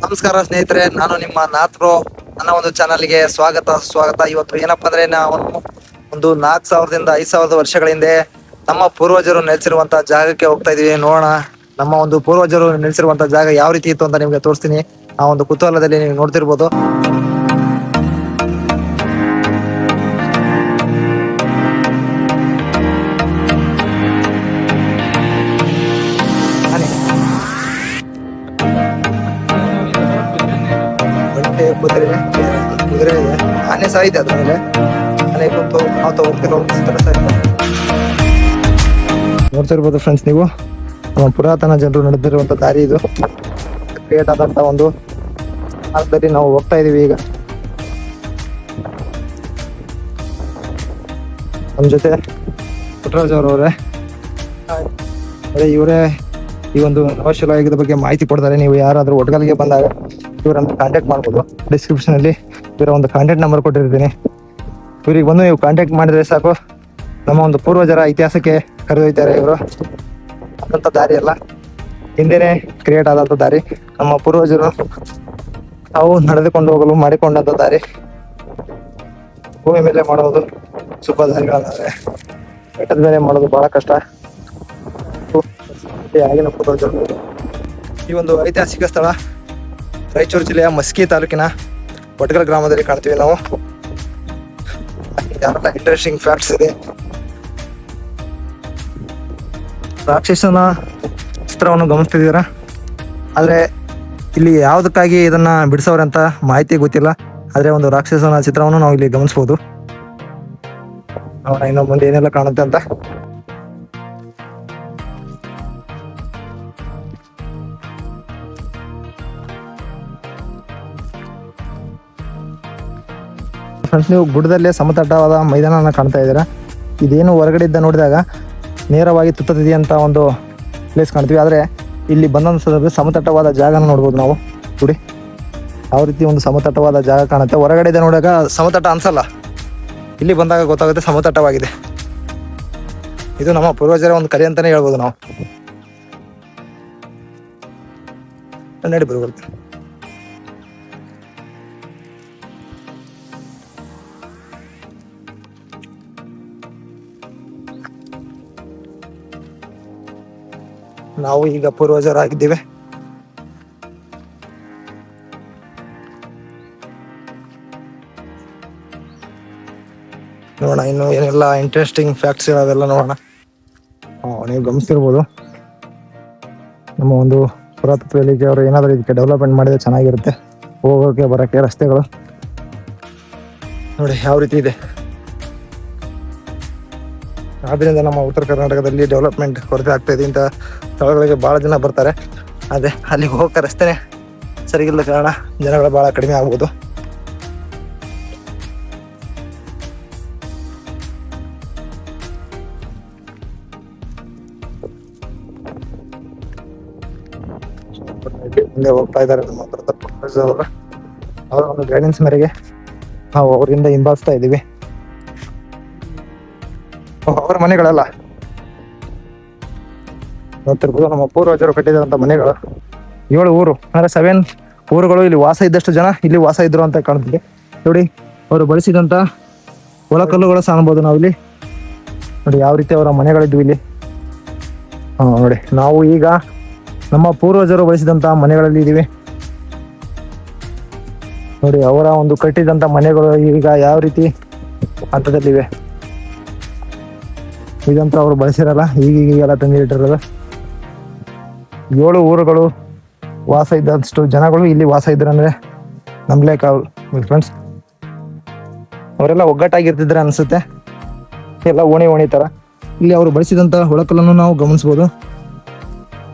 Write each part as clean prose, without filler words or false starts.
ನಮಸ್ಕಾರ ಸ್ನೇಹಿತರೆ, ನಾನು ನಿಮ್ಮ ನಾಥ್ರೋ ನನ್ನ ಒಂದು ಚಾನಲ್ಗೆ ಸ್ವಾಗತ. ಇವತ್ತು ಏನಪ್ಪಾ ಅಂದ್ರೆ ನಾವು ಒಂದು 4000ದಿಂದ 5000 ವರ್ಷಗಳ ಹಿಂದೆ ನಮ್ಮ ಪೂರ್ವಜರು ನೆಲೆಸಿರುವಂತಹ ಜಾಗಕ್ಕೆ ಹೋಗ್ತಾ ಇದೀವಿ. ನೋಡೋಣ ನಮ್ಮ ಒಂದು ಪೂರ್ವಜರು ನೆಲೆಸಿರುವಂತಹ ಜಾಗ ಯಾವ ರೀತಿ ಇತ್ತು ಅಂತ ನಿಮ್ಗೆ ತೋರಿಸ್ತೀನಿ. ಆ ಒಂದು ಕುತೂಹಲದಲ್ಲಿ ನೀವು ನೋಡ್ತಿರ್ಬೋದು. ಕುದುರೆ ಇದೆ, ಆನೆ ಸಹ ಇದೆ. ಅದ್ರ ಮೇಲೆ ಆನೆ ಕುಂತು ಹೋಗ್ತಿರೋ ನೋಡ್ತಿರ್ಬೋದು ಫ್ರೆಂಡ್ಸ್. ನೀವು ನಮ್ಮ ಪುರಾತನ ಜನರು ನಡೆದಿರುವಂತ ದಾರಿ ಇದು. ಕ್ರಿಯೇಟ್ ಆದಂತ ಒಂದು ಮಾರ್ಗದಲ್ಲಿ ನಾವು ಹೋಗ್ತಾ ಇದೀವಿ. ಈಗ ನಮ್ಮ ಜೊತೆ ಪುಟ್ಟರಾಜ್ ಅವರವರೇ, ಇವರೇ ಈ ಒಂದು ನವಶಿಲಾಯುಗದ ಬಗ್ಗೆ ಮಾಹಿತಿ ಕೊಡ್ತಾರೆ. ನೀವು ಯಾರಾದ್ರೂ ಒಟ್ಗಲ್ಗೆ ಬಂದಾಗ ಇವರನ್ನು ಕಾಂಟ್ಯಾಕ್ಟ್ ಮಾಡ್ಬೋದು. ಡಿಸ್ಕ್ರಿಪ್ಷನ್ ಅಲ್ಲಿ ಇವರ ಒಂದು ಕಾಂಟ್ಯಾಕ್ಟ್ ನಂಬರ್ ಕೊಟ್ಟಿರ್ತೀನಿ. ಇವ್ರಿಗೆ ಬಂದು ನೀವು ಕಾಂಟ್ಯಾಕ್ಟ್ ಮಾಡಿದ್ರೆ ಸಾಕು, ನಮ್ಮ ಒಂದು ಪೂರ್ವಜರ ಇತಿಹಾಸಕ್ಕೆ ಕರೆದೊಯ್ತಾರೆ. ಇವರು ಆದಂತ ದಾರಿ ಅಲ್ಲ, ಹಿಂದೆನೆ ಕ್ರಿಯೇಟ್ ಆದಂತ ದಾರಿ. ನಮ್ಮ ಪೂರ್ವಜರು ನಾವು ನಡೆದುಕೊಂಡು ಹೋಗಲು ಮಾಡಿಕೊಂಡಂತ ದಾರಿ. ಭೂಮಿ ಮೇಲೆ ಮಾಡೋದು ಸುಲಭ ದಾರಿಗಳಾದ್ರೆ ಬೆಟ್ಟದ ಮೇಲೆ ಮಾಡೋದು ಬಹಳ ಕಷ್ಟ. ಆಗಿನ ಪೂರ್ವಜರು ಈ ಒಂದು ಐತಿಹಾಸಿಕ ಸ್ಥಳ ರಾಯಚೂರು ಜಿಲ್ಲೆಯ ಮಸ್ಕಿ ತಾಲೂಕಿನ ವಟ್ಗಲ್ ಗ್ರಾಮದಲ್ಲಿ ಕಾಣ್ತೀವಿ ನಾವು. ಯಾರೆಲ್ಲ ಇಂಟ್ರೆಸ್ಟಿಂಗ್ ಫ್ಯಾಕ್ಟ್ಸ್ ಇದೆ. ರಾಕ್ಷಸನ ಚಿತ್ರವನ್ನು ಗಮನಿಸ್ತಿದ್ದೀರಾ, ಆದ್ರೆ ಇಲ್ಲಿ ಯಾವುದಕ್ಕಾಗಿ ಇದನ್ನ ಬಿಡಿಸೋರೆ ಅಂತ ಮಾಹಿತಿ ಗೊತ್ತಿಲ್ಲ. ಆದ್ರೆ ಒಂದು ರಾಕ್ಷಸನ ಚಿತ್ರವನ್ನು ನಾವು ಇಲ್ಲಿ ಗಮನಿಸಬಹುದು. ಇನ್ನು ಮುಂದೆ ಏನೆಲ್ಲ ಕಾಣುತ್ತೆ ಅಂತ. ಫ್ರೆಂಡ್ಸ್, ನೀವು ಗುಡ್ಡದಲ್ಲೇ ಸಮತಟ್ಟವಾದ ಮೈದಾನನ ಕಾಣ್ತಾ ಇದ್ದೀರಾ. ಇದೇನು ಹೊರಗಡೆ ಇದ್ದ ನೋಡಿದಾಗ ನೇರವಾಗಿ ತುತ್ತತಿದೆ ಅಂತ ಒಂದು ಪ್ಲೇಸ್ ಕಾಣ್ತೀವಿ. ಆದರೆ ಇಲ್ಲಿ ಬಂದಂಥ ಸಂದರ್ಭದಲ್ಲಿ ಸಮತಟ್ಟವಾದ ಜಾಗನ ನೋಡ್ಬೋದು ನಾವು. ನೋಡಿ ಯಾವ ರೀತಿ ಒಂದು ಸಮತಟ್ಟವಾದ ಜಾಗ ಕಾಣುತ್ತೆ. ಹೊರಗಡೆ ಇದ್ದ ನೋಡಿದಾಗ ಸಮತಟ್ಟ ಅನ್ಸಲ್ಲ, ಇಲ್ಲಿ ಬಂದಾಗ ಗೊತ್ತಾಗುತ್ತೆ ಸಮತಟ್ಟವಾಗಿದೆ. ಇದು ನಮ್ಮ ಪೂರ್ವಜರ ಒಂದು ಕಲೆ ಅಂತಾನೆ ಹೇಳ್ಬೋದು ನಾವು. ನಡಿ ಬರುತ್ತೆ. ನಾವು ಈಗ ಪೂರ್ವಜರಾಗಿದ್ದೇವೆ. ನೋಡೋಣ ಇನ್ನು ಏನೆಲ್ಲ ಇಂಟ್ರೆಸ್ಟಿಂಗ್ ಫ್ಯಾಕ್ಟ್ಸ್ ಅವೆಲ್ಲ ನೋಡೋಣ. ನೀವು ಗಮನಿಸ್ತಿರ್ಬೋದು, ನಮ್ಮ ಒಂದು ಪುರಾತತ್ವ ಇಲಾಖೆ ಅವರು ಏನಾದರೂ ಇದಕ್ಕೆ ಡೆವಲಪ್ಮೆಂಟ್ ಮಾಡಿದ್ರೆ ಚೆನ್ನಾಗಿರುತ್ತೆ. ಹೋಗೋಕೆ ಬರೋಕ್ಕೆ ರಸ್ತೆಗಳು ನೋಡಿ ಯಾವ ರೀತಿ ಇದೆ. ಆದ್ರಿಂದ ನಮ್ಮ ಉತ್ತರ ಕರ್ನಾಟಕದಲ್ಲಿ ಡೆವಲಪ್ಮೆಂಟ್ ಕೊರತೆ ಆಗ್ತಾ ಇದೆ. ಇಂಥ ಸ್ಥಳಗಳಿಗೆ ಭಾಳ ಜನ ಬರ್ತಾರೆ. ಅದೇ ಅಲ್ಲಿಗೆ ಹೋಗಕ್ಕೆ ರಸ್ತೆನೆ ಸರಿಗಿಲ್ಲ ಕಾರಣ ಜನಗಳು ಭಾಳ ಕಡಿಮೆ ಆಗ್ಬೋದು. ಮುಂದೆ ಹೋಗ್ತಾ ಇದ್ದಾರೆ ನಮ್ಮ ಅವರು. ಅವರ ಒಂದು ಗೈಡೆನ್ಸ್ ಮೇರೆಗೆ ನಾವು ಅವರಿಂದ ಹಿಂಬಾಲಿಸ್ತಾ ಇದ್ದೀವಿ. ಅವರ ಮನೆಗಳಲ್ಲ ನೋಡ್ತಿರ್ಬೋದು, ನಮ್ಮ ಪೂರ್ವಜರು ಕಟ್ಟಿದಂತ ಮನೆಗಳು. 7 ಊರು ಅಂದ್ರೆ 7 ಊರುಗಳು ಇಲ್ಲಿ ವಾಸ ಇದ್ದಷ್ಟು ಜನ ಇಲ್ಲಿ ವಾಸ ಇದ್ರು ಅಂತ ಕಾಣ್ತಿದೆ. ನೋಡಿ ಅವರು ಬಳಸಿದಂತ ಒಳಕಲ್ಲುಗಳು ಸಹ ಅನ್ಬೋದು ನಾವು ಇಲ್ಲಿ. ನೋಡಿ ಯಾವ ರೀತಿ ಅವರ ಮನೆಗಳಿದ್ವು ಇಲ್ಲಿ. ನೋಡಿ ನಾವು ಈಗ ನಮ್ಮ ಪೂರ್ವಜರು ಬಳಸಿದಂತ ಮನೆಗಳಲ್ಲಿ ಇದೀವಿ. ನೋಡಿ ಅವರ ಒಂದು ಕಟ್ಟಿದಂತ ಮನೆಗಳು ಈಗ ಯಾವ ರೀತಿ ಹಂತದಲ್ಲಿವೆ. ಇದಂತ ಅವ್ರು ಬಳಸಿರಲ್ಲ, ಈಗೀಗೆಲ್ಲ ತಂದಿಟ್ಟಿರೋದು. 7 ಊರುಗಳು ವಾಸ ಇದ್ದಷ್ಟು ಜನಗಳು ಇಲ್ಲಿ ವಾಸ ಇದ್ರಂದ್ರೆ ನಂಬ್ಲೇಕ ಫ್ರೆಂಡ್ಸ್. ಅವರೆಲ್ಲ ಒಗ್ಗಟ್ಟಾಗಿರ್ತಿದ್ರೆ ಅನ್ಸುತ್ತೆ, ಎಲ್ಲ ಓಣಿ ತರ. ಇಲ್ಲಿ ಅವರು ಬಳಸಿದಂತ ಹೊಳಕಲ್ಲನ್ನು ನಾವು ಗಮನಿಸ್ಬೋದು.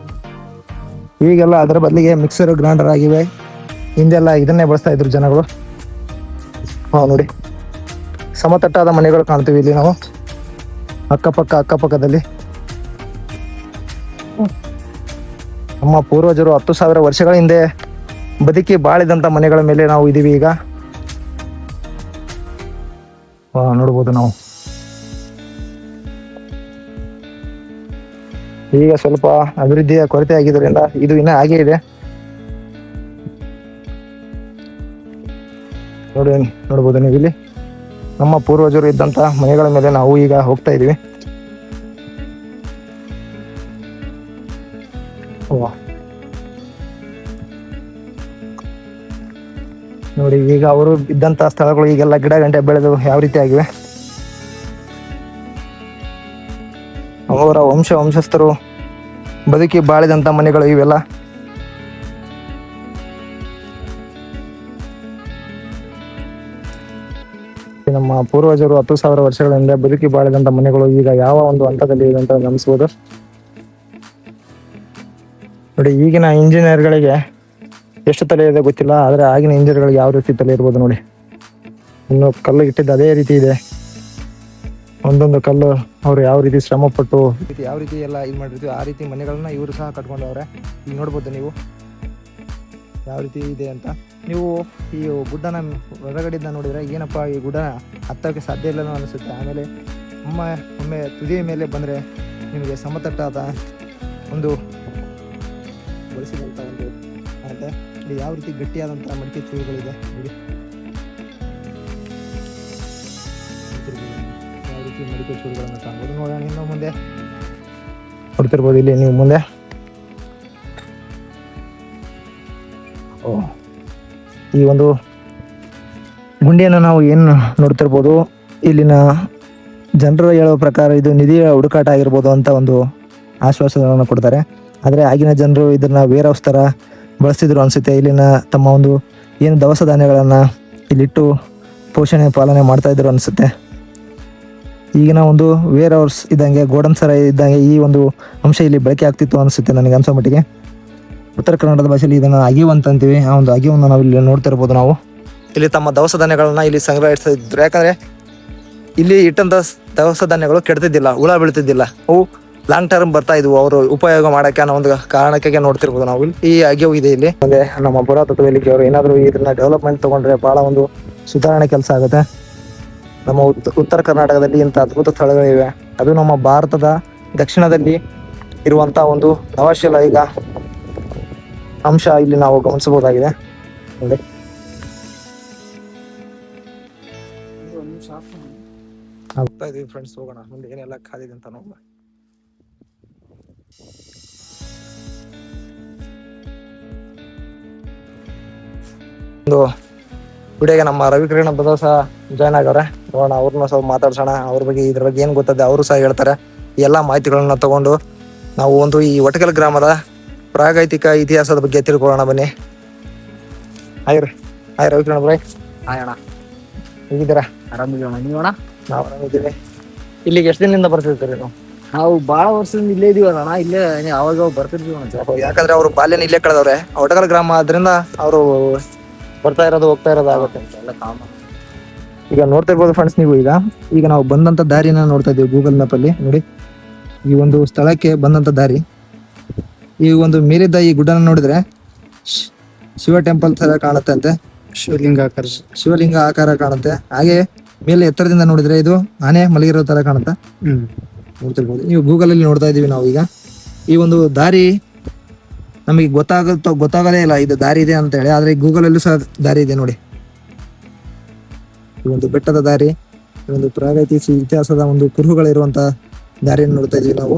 ಈಗೆಲ್ಲ ಅದರ ಬದಲಿಗೆ ಮಿಕ್ಸರ್ ಗ್ರೈಂಡರ್ ಆಗಿವೆ. ಹಿಂದೆಲ್ಲ ಇದನ್ನೇ ಬಳಸ್ತಾ ಇದ್ರು ಜನಗಳು. ನೋಡಿ ಸಮತಟ್ಟಾದ ಮನೆಗಳು ಕಾಣ್ತೀವಿ ಇಲ್ಲಿ ನಾವು ಅಕ್ಕಪಕ್ಕದಲ್ಲಿ. ನಮ್ಮ ಪೂರ್ವಜರು 10,000 ವರ್ಷಗಳ ಹಿಂದೆ ಬದುಕಿ ಬಾಳಿದಂತ ಮನೆಗಳ ಮೇಲೆ ನಾವು ಇದೀವಿ ಈಗ. ನೋಡ್ಬೋದು ನಾವು. ಈಗ ಸ್ವಲ್ಪ ಅಭಿವೃದ್ಧಿಯ ಕೊರತೆ ಆಗಿದ್ದರಿಂದ ಇದು ಇನ್ನೂ ಹಾಗೇ ಇದೆ. ನೋಡ್ಬೋದು ನೀವು ಇಲ್ಲಿ ನಮ್ಮ ಪೂರ್ವಜರು ಇದ್ದಂಥ ಮನೆಗಳ ಮೇಲೆ ನಾವು ಈಗ ಹೋಗ್ತಾ ಇದೀವಿ. ನೋಡಿ ಈಗ ಅವರು ಇದ್ದಂಥ ಸ್ಥಳಗಳು ಈಗೆಲ್ಲ ಗಿಡ ಗಂಟೆ ಬೆಳೆದು ಯಾವ ರೀತಿ ಆಗಿವೆ. ಅವರ ವಂಶಸ್ಥರು ಬದುಕಿ ಬಾಳಿದಂಥ ಮನೆಗಳು ಇವೆಲ್ಲ. ನಮ್ಮ ಪೂರ್ವಜರು 10,000 ವರ್ಷಗಳಿಂದ ಬದುಕಿ ಬಾಳಿದಂಥ ಮನೆಗಳು ಈಗ ಯಾವ ಒಂದು ಹಂತದಲ್ಲಿ ಇದೆ ಅಂತ ಗಮನಿಸಬಹುದು. ನೋಡಿ ಈಗಿನ ಇಂಜಿನಿಯರ್ಗಳಿಗೆ ಎಷ್ಟು ತಲೆ ಇದೆ ಗೊತ್ತಿಲ್ಲ, ಆದರೆ ಆಗಿನ ಇಂಜಿನಿಯರ್ಗಳಿಗೆ ಯಾವ ರೀತಿ ತಲೆ ಇರ್ಬೋದು ನೋಡಿ. ಇನ್ನು ಕಲ್ಲು ಇಟ್ಟಿದ್ದು ಅದೇ ರೀತಿ ಇದೆ. ಒಂದೊಂದು ಕಲ್ಲು ಅವ್ರು ಯಾವ ರೀತಿ ಶ್ರಮ ಪಟ್ಟು ಯಾವ ರೀತಿ ಎಲ್ಲ ಇದು ಮಾಡಿರ್ತೀವಿ ಆ ರೀತಿ ಮನೆಗಳನ್ನ ಇವರು ಸಹ ಕಟ್ಕೊಂಡವ್ರೆ. ಈಗ ನೋಡ್ಬೋದು ನೀವು ಯಾವ ರೀತಿ ಇದೆ ಅಂತ. ನೀವು ಈ ಗುಡ್ಡನ ಹೊರಗಡೆಯಿಂದ ನೋಡಿದ್ರೆ ಏನಪ್ಪ ಈ ಗುಡ್ಡನ ಹತ್ತಕ್ಕೆ ಸಾಧ್ಯ ಇಲ್ಲ ಅನಿಸುತ್ತೆ. ಆಮೇಲೆ ಒಮ್ಮೆ ತುದಿಯ ಮೇಲೆ ಬಂದರೆ ನಿಮಗೆ ಸಮತಟ್ಟಾದ ಒಂದು ಬಳಸಿದಂಥ ಒಂದು ಕಾಣುತ್ತೆ. ಇಲ್ಲಿ ಯಾವ ರೀತಿ ಗಟ್ಟಿಯಾದಂಥ ಮಡಿಕೆ ಚೂರುಗಳಿದೆ ನೋಡಿ. ಯಾವ ರೀತಿ ಮಡಿಕೆ ಚೂರುಗಳನ್ನು ಕಾಣ್ಬೋದು. ನೋಡೋಣ ಇನ್ನು ಮುಂದೆ ನೋಡ್ತಿರ್ಬೋದು ಇಲ್ಲಿ ನೀವು ಮುಂದೆ. ಈ ಒಂದು ಗುಂಡಿಯನ್ನು ನಾವು ಏನು ನೋಡ್ತಿರ್ಬೋದು, ಇಲ್ಲಿನ ಜನರು ಹೇಳುವ ಪ್ರಕಾರ ಇದು ನಿಧಿಯ ಹುಡುಕಾಟ ಆಗಿರ್ಬೋದು ಅಂತ ಒಂದು ಆಶ್ವಾಸನೆಯನ್ನು ಕೊಡ್ತಾರೆ. ಆದರೆ ಆಗಿನ ಜನರು ಇದನ್ನ ವೇರ್ ಹೌಸ್ ಥರ ಬಳಸ್ತಿದ್ರು ಅನಿಸುತ್ತೆ. ಇಲ್ಲಿನ ತಮ್ಮ ಒಂದು ಏನು ದವಸ ಧಾನ್ಯಗಳನ್ನು ಇಲ್ಲಿಟ್ಟು ಪೋಷಣೆ ಪಾಲನೆ ಮಾಡ್ತಾಯಿದ್ರು ಅನಿಸುತ್ತೆ. ಈಗಿನ ಒಂದು ವೇರ್ ಹೌಸ್ ಇದ್ದಂಗೆ ಗೋಡನ್ ಸರ ಇದ್ದಂಗೆ ಈ ಒಂದು ಅಂಶ ಇಲ್ಲಿ ಬಳಕೆ ಆಗ್ತಿತ್ತು ಅನಿಸುತ್ತೆ ನನಗೆ ಅನ್ಸೋ ಮಟ್ಟಿಗೆ. ಉತ್ತರ ಕನ್ನಡದ ಭಾಷೆಯಲ್ಲಿ ಇದನ್ನು ಅಗಿವು ಅಂತ ಅಂತೀವಿ. ಆ ಒಂದು ಅಗಿವನ್ನು ನಾವು ಇಲ್ಲಿ ನೋಡ್ತಿರ್ಬೋದು. ನಾವು ಇಲ್ಲಿ ತಮ್ಮ ದವಸ ಧಾನ್ಯಗಳನ್ನ ಇಲ್ಲಿ ಸಂಗ್ರಹಿಸ್ತಿದ್ರು. ಯಾಕಂದರೆ ಇಲ್ಲಿ ಇಟ್ಟಂಥ ದವಸ ಧಾನ್ಯಗಳು ಕೆಡ್ತಿದ್ದಿಲ್ಲ, ಹುಳ ಬೀಳ್ತಿದ್ದಿಲ್ಲ, ಅವು ಲಾಂಗ್ ಟರ್ಮ್ ಬರ್ತಾ ಇದ್ವು ಅವರು ಉಪಯೋಗ ಮಾಡೋಕ್ಕೆ ಅನ್ನೋ ಒಂದು ಕಾರಣಕ್ಕೆ ನೋಡ್ತಿರ್ಬೋದು ನಾವು. ಈ ಅಗಿವು ಇದೆ ಇಲ್ಲಿ. ಮುಂದೆ ನಮ್ಮ ಪುರಾತತ್ವ ಇಲಾಖೆ ಅವರು ಏನಾದರೂ ಇದನ್ನ ಡೆವಲಪ್ಮೆಂಟ್ ತೊಗೊಂಡ್ರೆ ಭಾಳ ಒಂದು ಸುಧಾರಣೆ ಕೆಲಸ ಆಗುತ್ತೆ. ನಮ್ಮ ಉತ್ತರ ಕರ್ನಾಟಕದಲ್ಲಿ ಇಂಥ ಅದ್ಭುತ ಸ್ಥಳಗಳಿವೆ. ಅದು ನಮ್ಮ ಭಾರತದ ದಕ್ಷಿಣದಲ್ಲಿ ಇರುವಂಥ ಒಂದು ನವಶಿಲಾಯುಗ ಅಂಶ ಇಲ್ಲಿ ನಾವು ಗಮನಿಸಬಹುದಾಗಿದೆ. ನೋಡಿ ಹೋಗ್ತಾ ಇದೀವಿ ಫ್ರೆಂಡ್ಸ್, ಹೋಗೋಣ ಮುಂದೆ ಏನೆಲ್ಲ ಖಾಲಿ ಇದೆ ಅಂತ ನೋಡೋಣ. ಒಂದು ವಿಡಿಯೋಗೆ ನಮ್ಮ ರವಿಕಿರಣ ಬ್ರದರ್ ಸಹ ಜಾಯ್ನ್ ಆಗವ್ರೆ. ನೋಡೋಣ ಅವ್ರನ್ನ ಸ್ವಲ್ಪ ಮಾತಾಡ್ಸೋಣ. ಅವ್ರ ಬಗ್ಗೆ ಇದ್ರ ಬಗ್ಗೆ ಏನು ಗೊತ್ತದೆ ಅವರು ಸಹ ಹೇಳ್ತಾರೆ. ಎಲ್ಲ ಮಾಹಿತಿಗಳನ್ನ ತಗೊಂಡು ನಾವು ಒಂದು ಈ ಒಟಕಲ್ ಗ್ರಾಮದ ಪ್ರಾಗೈತಿಕ ಇತಿಹಾಸದ ಬಗ್ಗೆ ತಿಳ್ಕೊಳ್ಳೋಣ ಬನ್ನಿ. ಹಾಯ್ ರವಿಕಿರಣ ಬ್ರೈ. ಹಾಯ್ ಅಣ್ಣ, ಹೇಗಿದ್ದೀರಾ? ಆರಾಮಿದ್ದೀವಣ್ಣ, ನೀವಣ್ಣ? ನಾವು ಆರಾಮಿದ್ದೀವಿ. ಇಲ್ಲಿಗೆ ಎಷ್ಟು ದಿನದಿಂದ ಬರ್ತಿರ್ತೀರಿ ನಾವು? ನಾವು ಭಾಳ ವರ್ಷದಿಂದ ಇಲ್ಲೇ ಇದೀವಣ್ಣ. ಇಲ್ಲೇ ಅವಾಗ ಬರ್ತಿರ್ತೀವಿ. ಯಾಕಂದ್ರೆ ಅವರು ಬಾಲ್ಯನ ಇಲ್ಲೇ ಕಳೆದವ್ರೆ. ಒಟಕಲ್ ಗ್ರಾಮ ಆದ್ರಿಂದ ಅವರು ಬರ್ತಾ ಇರೋದು ಹೋಗ್ತಾ ಇರೋದು ಆಗುತ್ತೆ. ಈಗ ನೋಡ್ತಿರ್ಬೋದು ಫ್ರೆಂಡ್ಸ್ ನೀವು. ಈಗ ನಾವು ಬಂದಂತ ದಾರಿನ ನೋಡ್ತಾ ಇದ್ದೀವಿ ಗೂಗಲ್ ಮ್ಯಾಪ್ ಅಲ್ಲಿ. ನೋಡಿ ಈ ಒಂದು ಸ್ಥಳಕ್ಕೆ ಬಂದಂತ ದಾರಿ. ಈ ಒಂದು ಮೇಲಿದ್ದ ಈ ಗುಡ್ಡನ ನೋಡಿದ್ರೆ ಶಿವ ಟೆಂಪಲ್ ತರ ಕಾಣುತ್ತೆ ಅಂತೆ. ಶಿವಲಿಂಗ ಆಕಾರ ಕಾಣುತ್ತೆ. ಹಾಗೆ ಮೇಲೆ ಎತ್ತರದಿಂದ ನೋಡಿದ್ರೆ ಇದು ಆನೆ ಮಲಗಿರೋ ತರ ಕಾಣುತ್ತೆ. ನೋಡ್ತಿರ್ಬೋದು ನೀವು ಗೂಗಲ್ ಅಲ್ಲಿ ನೋಡ್ತಾ ಇದೀವಿ ನಾವು. ಈಗ ಈ ಒಂದು ದಾರಿ ನಮಗೆ ಗೊತ್ತಾಗಲೇ ಇಲ್ಲ ಇದು ದಾರಿ ಇದೆ ಅಂತ ಹೇಳಿ. ಆದ್ರೆ ಗೂಗಲ್ ಅಲ್ಲೂ ಸಹ ದಾರಿ ಇದೆ ನೋಡಿ. ಈ ಒಂದು ಬೆಟ್ಟದ ದಾರಿ, ಈ ಒಂದು ಪ್ರಾಗೈತಿಕ ಇತಿಹಾಸದ ಒಂದು ಕುರುಹುಗಳಿರುವಂತ ದಾರಿಯನ್ನು ನೋಡ್ತಾ ಇದೀವಿ ನಾವು.